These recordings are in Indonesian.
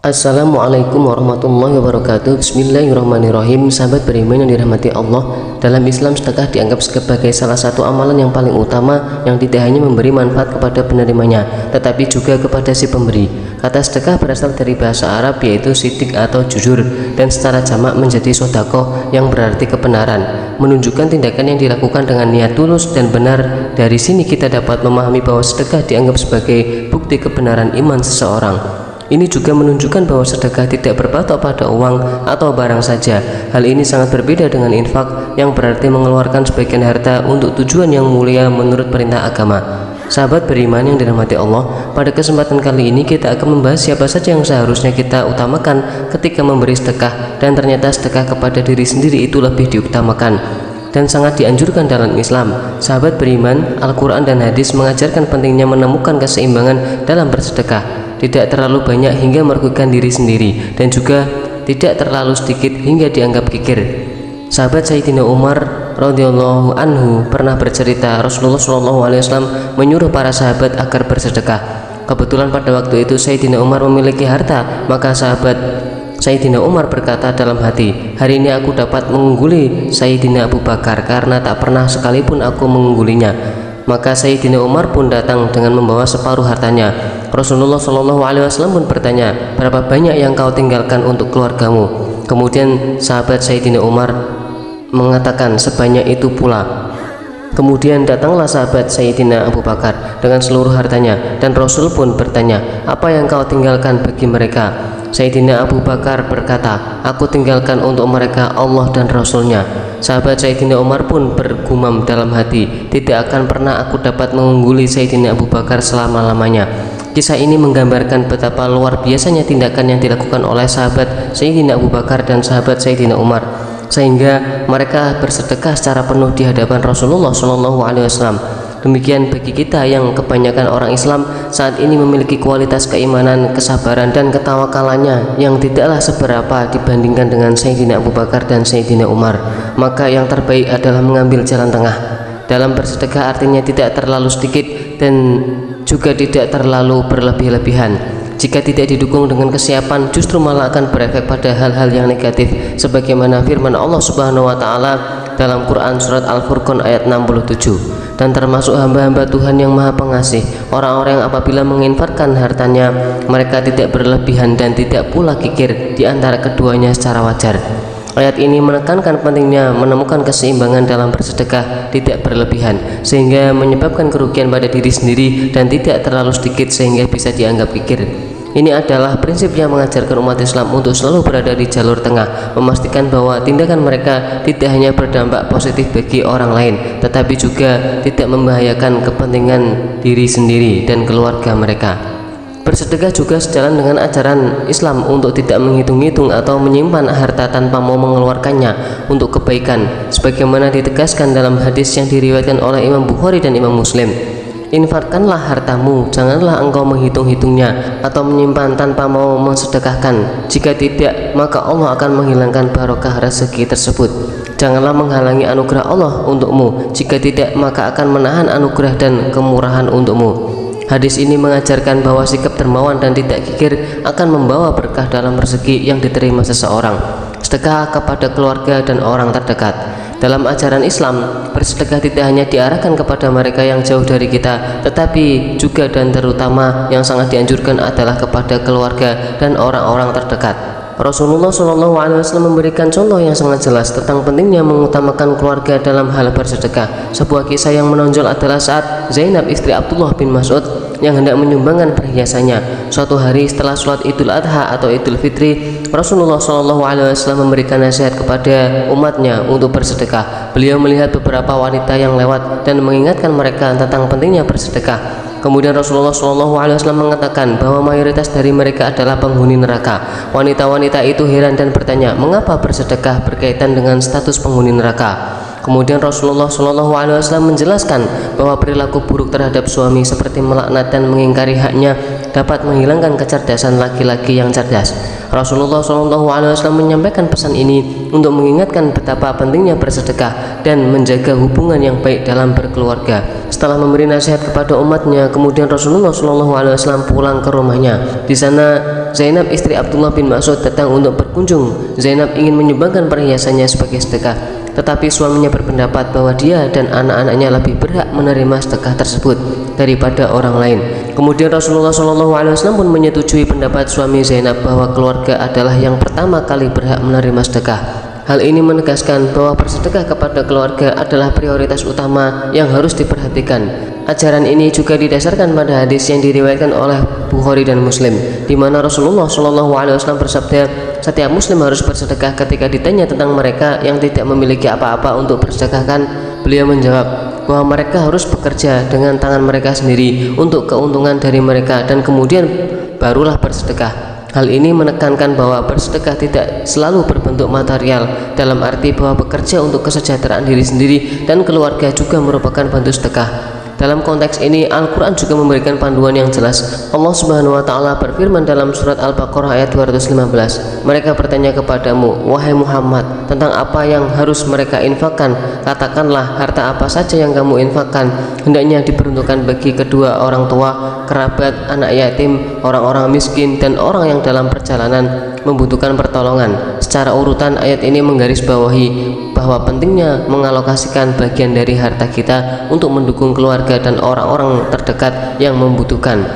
Assalamualaikum warahmatullahi wabarakatuh. Bismillahirrahmanirrahim. Sahabat beriman yang dirahmati Allah, dalam Islam sedekah dianggap sebagai salah satu amalan yang paling utama yang tidak hanya memberi manfaat kepada penerimanya tetapi juga kepada si pemberi. Kata sedekah berasal dari bahasa Arab yaitu sidik atau jujur, dan secara jamak menjadi sodakoh yang berarti kebenaran, menunjukkan tindakan yang dilakukan dengan niat tulus dan benar. Dari sini kita dapat memahami bahwa sedekah dianggap sebagai bukti kebenaran iman seseorang. Ini juga menunjukkan bahwa sedekah tidak berpatok pada uang atau barang saja. Hal ini sangat berbeda dengan infak yang berarti mengeluarkan sebagian harta untuk tujuan yang mulia menurut perintah agama. Sahabat beriman yang dirahmati Allah, pada kesempatan kali ini kita akan membahas siapa saja yang seharusnya kita utamakan ketika memberi sedekah, dan ternyata sedekah kepada diri sendiri itu lebih diutamakan dan sangat dianjurkan dalam Islam. Sahabat beriman, Al-Quran dan hadis mengajarkan pentingnya menemukan keseimbangan dalam bersedekah. Tidak terlalu banyak hingga merugikan diri sendiri, dan juga tidak terlalu sedikit hingga dianggap kikir. Sahabat Sayyidina Umar radhiyallahu anhu pernah bercerita, Rasulullah SAW menyuruh para sahabat agar bersedekah. Kebetulan pada waktu itu Sayyidina Umar memiliki harta, maka sahabat Sayyidina Umar berkata dalam hati, hari ini aku dapat mengungguli Sayyidina Abu Bakar karena tak pernah sekalipun aku mengunggulinya. Maka Sayyidina Umar pun datang dengan membawa separuh hartanya. Rasulullah SAW pun bertanya, berapa banyak yang kau tinggalkan untuk keluargamu? Kemudian sahabat Sayyidina Umar mengatakan, sebanyak itu pula. Kemudian datanglah sahabat Sayyidina Abu Bakar dengan seluruh hartanya, dan Rasul pun bertanya, apa yang kau tinggalkan bagi mereka? Sayyidina Abu Bakar berkata, aku tinggalkan untuk mereka Allah dan Rasulnya. Sahabat Sayyidina Umar pun bergumam dalam hati, tidak akan pernah aku dapat mengungguli Sayyidina Abu Bakar selama-lamanya. Kisah ini menggambarkan betapa luar biasanya tindakan yang dilakukan oleh sahabat Sayyidina Abu Bakar dan sahabat Sayyidina Umar, sehingga mereka bersedekah secara penuh di hadapan Rasulullah SAW. Demikian bagi kita yang kebanyakan orang Islam saat ini memiliki kualitas keimanan, kesabaran, dan ketawakalannya yang tidaklah seberapa dibandingkan dengan Sayyidina Abu Bakar dan Sayyidina Umar. Maka yang terbaik adalah mengambil jalan tengah. Dalam bersedekah artinya tidak terlalu sedikit dan juga tidak terlalu berlebih-lebihan. Jika tidak didukung dengan kesiapan, justru malah akan berefek pada hal-hal yang negatif, sebagaimana firman Allah Subhanahu wa taala dalam Quran surat Al-Furqan ayat 67. Dan termasuk hamba-hamba Tuhan yang Maha Pengasih, orang-orang yang apabila menginfakkan hartanya, mereka tidak berlebihan dan tidak pula kikir di antara keduanya secara wajar. Ayat ini menekankan pentingnya menemukan keseimbangan dalam bersedekah, tidak berlebihan sehingga menyebabkan kerugian pada diri sendiri, dan tidak terlalu sedikit sehingga bisa dianggap kikir. Ini adalah prinsip yang mengajarkan umat Islam untuk selalu berada di jalur tengah, memastikan bahwa tindakan mereka tidak hanya berdampak positif bagi orang lain, tetapi juga tidak membahayakan kepentingan diri sendiri dan keluarga mereka. Bersedekah juga sejalan dengan ajaran Islam untuk tidak menghitung-hitung atau menyimpan harta tanpa mau mengeluarkannya untuk kebaikan, sebagaimana ditegaskan dalam hadis yang diriwayatkan oleh Imam Bukhari dan Imam Muslim. Infakkanlah hartamu, janganlah engkau menghitung-hitungnya atau menyimpan tanpa mau mensedekahkan. Jika tidak, maka Allah akan menghilangkan barokah rezeki tersebut. Janganlah menghalangi anugerah Allah untukmu. Jika tidak, maka akan menahan anugerah dan kemurahan untukmu. Hadis ini mengajarkan bahwa sikap dermawan dan tidak kikir akan membawa berkah dalam rezeki yang diterima seseorang. Sedekah kepada keluarga dan orang terdekat. Dalam ajaran Islam, bersedekah tidak hanya diarahkan kepada mereka yang jauh dari kita, tetapi juga dan terutama yang sangat dianjurkan adalah kepada keluarga dan orang-orang terdekat. Rasulullah SAW memberikan contoh yang sangat jelas tentang pentingnya mengutamakan keluarga dalam hal bersedekah. Sebuah kisah yang menonjol adalah saat Zainab istri Abdullah bin Mas'ud yang hendak menyumbangkan perhiasannya. Suatu hari setelah sholat Idul Adha atau Idul Fitri, Rasulullah SAW memberikan nasihat kepada umatnya untuk bersedekah. Beliau melihat beberapa wanita yang lewat dan mengingatkan mereka tentang pentingnya bersedekah. Kemudian Rasulullah SAW mengatakan bahwa mayoritas dari mereka adalah penghuni neraka. Wanita-wanita itu heran dan bertanya, mengapa bersedekah berkaitan dengan status penghuni neraka? Kemudian Rasulullah SAW menjelaskan bahwa perilaku buruk terhadap suami seperti melaknat dan mengingkari haknya dapat menghilangkan kecerdasan laki-laki yang cerdas. Rasulullah SAW menyampaikan pesan ini untuk mengingatkan betapa pentingnya bersedekah dan menjaga hubungan yang baik dalam berkeluarga. Setelah memberi nasihat kepada umatnya, kemudian Rasulullah SAW pulang ke rumahnya. Di sana Zainab istri Abdullah bin Mas'ud datang untuk berkunjung. Zainab ingin menyumbangkan perhiasannya sebagai sedekah, tetapi suaminya berpendapat bahwa dia dan anak-anaknya lebih berhak menerima sedekah tersebut daripada orang lain. Kemudian Rasulullah SAW pun menyetujui pendapat suami Zainab bahwa keluarga adalah yang pertama kali berhak menerima sedekah. Hal ini menegaskan bahwa bersedekah kepada keluarga adalah prioritas utama yang harus diperhatikan. Ajaran ini juga didasarkan pada hadis yang diriwayatkan oleh Bukhari dan Muslim, di mana Rasulullah SAW bersabda, setiap muslim harus bersedekah. Ketika ditanya tentang mereka yang tidak memiliki apa-apa untuk bersedekahkan, beliau menjawab bahwa mereka harus bekerja dengan tangan mereka sendiri untuk keuntungan dari mereka dan kemudian barulah bersedekah. Hal ini menekankan bahwa bersedekah tidak selalu berbentuk material, dalam arti bahwa bekerja untuk kesejahteraan diri sendiri dan keluarga juga merupakan bentuk sedekah. Dalam konteks ini, Al-Quran juga memberikan panduan yang jelas. Allah Subhanahu wa Ta'ala berfirman dalam surat Al-Baqarah ayat 215, mereka bertanya kepadamu, wahai Muhammad, tentang apa yang harus mereka infakkan. Katakanlah, harta apa saja yang kamu infakkan hendaknya diperuntukkan bagi kedua orang tua, kerabat, anak yatim, orang-orang miskin, dan orang yang dalam perjalanan membutuhkan pertolongan. Secara urutan, ayat ini menggarisbawahi bahwa pentingnya mengalokasikan bagian dari harta kita untuk mendukung keluarga dan orang-orang terdekat yang membutuhkan.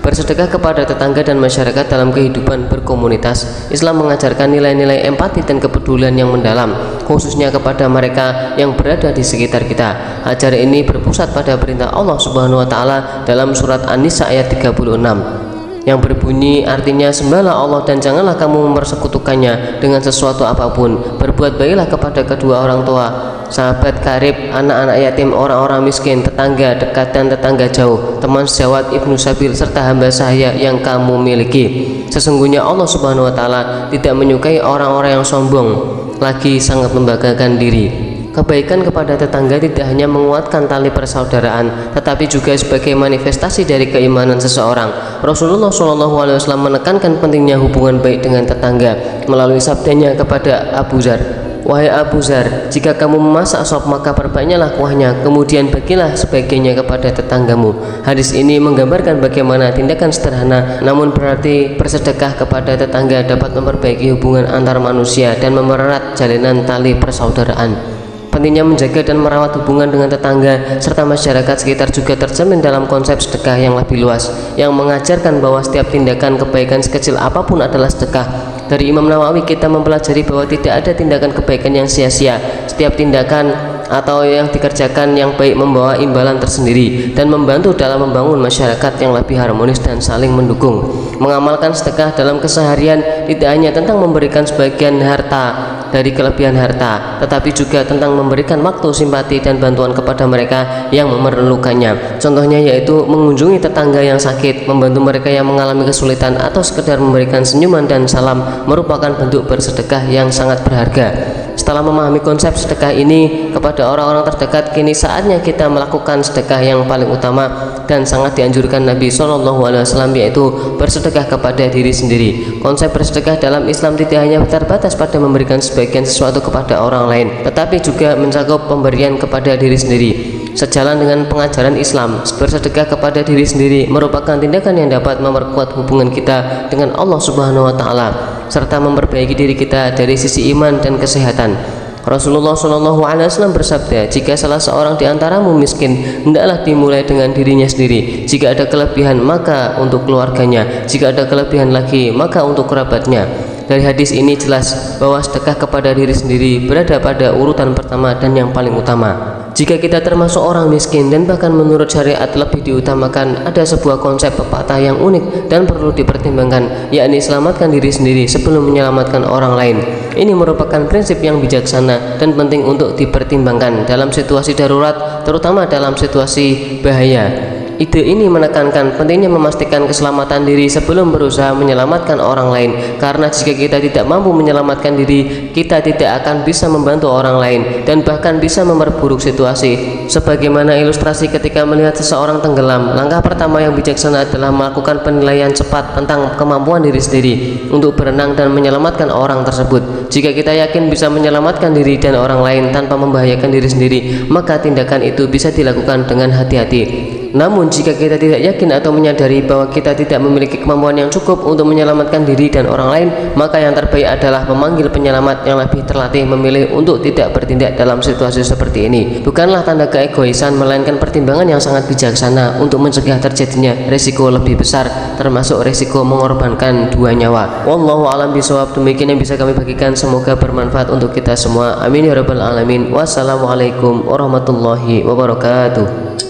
Bersedekah kepada tetangga dan masyarakat dalam kehidupan berkomunitas. Islam mengajarkan nilai-nilai empati dan kepedulian yang mendalam, khususnya kepada mereka yang berada di sekitar kita. Ajaran ini berpusat pada perintah Allah Subhanahu wa Ta'ala dalam surat An-Nisa ayat 36 yang berbunyi, artinya sembahlah Allah dan janganlah kamu mempersekutukannya dengan sesuatu apapun. Berbuat baiklah kepada kedua orang tua, sahabat karib, anak-anak yatim, orang-orang miskin, tetangga dekat dan tetangga jauh, teman sejawat, ibnu sabil, serta hamba sahaya yang kamu miliki. Sesungguhnya Allah Subhanahu wa Ta'ala tidak menyukai orang-orang yang sombong lagi sangat membanggakan diri. Kebaikan kepada tetangga tidak hanya menguatkan tali persaudaraan, tetapi juga sebagai manifestasi dari keimanan seseorang. Rasulullah SAW menekankan pentingnya hubungan baik dengan tetangga melalui sabdanya kepada Abu Dzar, wahai Abu Dzar, jika kamu memasak sop maka perbanyaklah kuahnya, kemudian bagilah sebagiannya kepada tetanggamu. Hadis ini menggambarkan bagaimana tindakan sederhana namun berarti bersedekah kepada tetangga dapat memperbaiki hubungan antar manusia dan memererat jalinan tali persaudaraan. Pentingnya menjaga dan merawat hubungan dengan tetangga serta masyarakat sekitar juga tercermin dalam konsep sedekah yang lebih luas, yang mengajarkan bahwa setiap tindakan kebaikan sekecil apapun adalah sedekah. Dari Imam Nawawi kita mempelajari bahwa tidak ada tindakan kebaikan yang sia-sia. Setiap tindakan atau yang dikerjakan yang baik membawa imbalan tersendiri dan membantu dalam membangun masyarakat yang lebih harmonis dan saling mendukung. Mengamalkan sedekah dalam keseharian tidak hanya tentang memberikan sebagian harta dari kelebihan harta, tetapi juga tentang memberikan waktu, simpati, dan bantuan kepada mereka yang memerlukannya. Contohnya yaitu mengunjungi tetangga yang sakit, membantu mereka yang mengalami kesulitan, atau sekedar memberikan senyuman dan salam merupakan bentuk bersedekah yang sangat berharga. Setelah memahami konsep sedekah ini kepada orang-orang terdekat, kini saatnya kita melakukan sedekah yang paling utama dan sangat dianjurkan Nabi SAW, yaitu bersedekah kepada diri sendiri. Konsep bersedekah dalam Islam tidak hanya terbatas pada memberikan sebagian sesuatu kepada orang lain, tetapi juga mencakup pemberian kepada diri sendiri. Sejalan dengan pengajaran Islam, bersedekah kepada diri sendiri merupakan tindakan yang dapat memperkuat hubungan kita dengan Allah Subhanahu wa Ta'ala serta memperbaiki diri kita dari sisi iman dan kesehatan. Rasulullah SAW bersabda, jika salah seorang di antaramu miskin, hendaklah dimulai dengan dirinya sendiri. Jika ada kelebihan, maka untuk keluarganya. Jika ada kelebihan lagi, maka untuk kerabatnya. Dari hadis ini jelas bahwa sedekah kepada diri sendiri berada pada urutan pertama dan yang paling utama. Jika kita termasuk orang miskin dan bahkan menurut syariat lebih diutamakan, ada sebuah konsep pepatah yang unik dan perlu dipertimbangkan, yakni selamatkan diri sendiri sebelum menyelamatkan orang lain. Ini merupakan prinsip yang bijaksana dan penting untuk dipertimbangkan dalam situasi darurat, terutama dalam situasi bahaya. Ide ini menekankan pentingnya memastikan keselamatan diri sebelum berusaha menyelamatkan orang lain, karena jika kita tidak mampu menyelamatkan diri, kita tidak akan bisa membantu orang lain dan bahkan bisa memperburuk situasi. Sebagaimana ilustrasi ketika melihat seseorang tenggelam, langkah pertama yang bijaksana adalah melakukan penilaian cepat tentang kemampuan diri sendiri untuk berenang dan menyelamatkan orang tersebut. Jika kita yakin bisa menyelamatkan diri dan orang lain tanpa membahayakan diri sendiri, maka tindakan itu bisa dilakukan dengan hati-hati. Namun jika kita tidak yakin atau menyadari bahwa kita tidak memiliki kemampuan yang cukup untuk menyelamatkan diri dan orang lain, maka yang terbaik adalah memanggil penyelamat yang lebih terlatih, memilih untuk tidak bertindak dalam situasi seperti ini. Bukanlah tanda keegoisan, melainkan pertimbangan yang sangat bijaksana untuk mencegah terjadinya resiko lebih besar, termasuk resiko mengorbankan 2 nyawa. Wallahu a'lam bishawab. Demikian yang bisa kami bagikan, semoga bermanfaat untuk kita semua. Amin ya rabbal alamin. Wassalamualaikum warahmatullahi wabarakatuh.